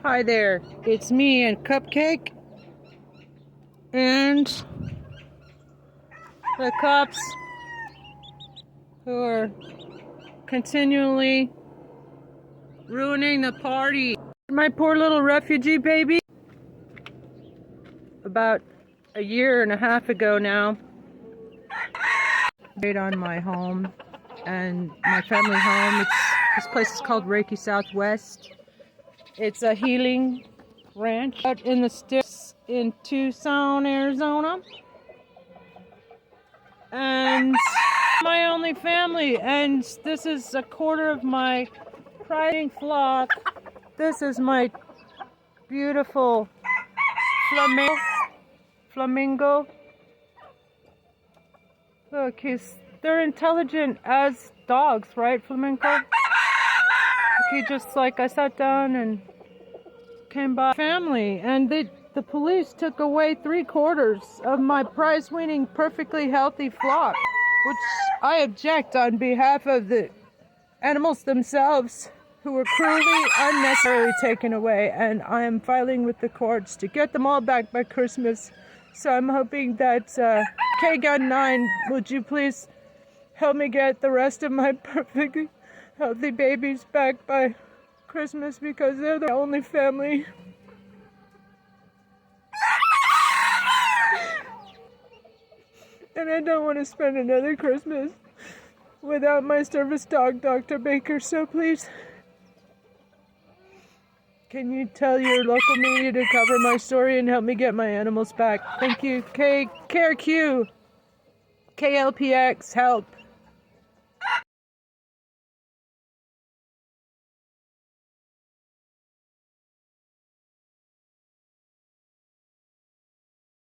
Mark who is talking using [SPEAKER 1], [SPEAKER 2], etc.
[SPEAKER 1] Hi there, it's me and Cupcake and the cops who are continually ruining the party. My poor little refugee baby. About a year and a half ago now, right on my home and my family home. This place is called Reiki Southwest. It's a healing ranch out in the sticks in Tucson, Arizona. And my only family, and this is a quarter of my priding flock. This is my beautiful flamingo. Look, they're intelligent as dogs, right, Flamingo? He just, like, I sat down and came by family, and the police took away 3/4 of my prize-winning, perfectly healthy flock, which I object on behalf of the animals themselves, who were cruelly, unnecessarily taken away, and I am filing with the courts to get them all back by Christmas. So I'm hoping that K-Gun 9, would you please help me get the rest of my perfectly healthy babies back by Christmas, because they're the only family. And I don't want to spend another Christmas without my service dog, Dr. Baker, so please, can you tell your local media to cover my story and help me get my animals back? Thank you. KRQ, KLPX, help.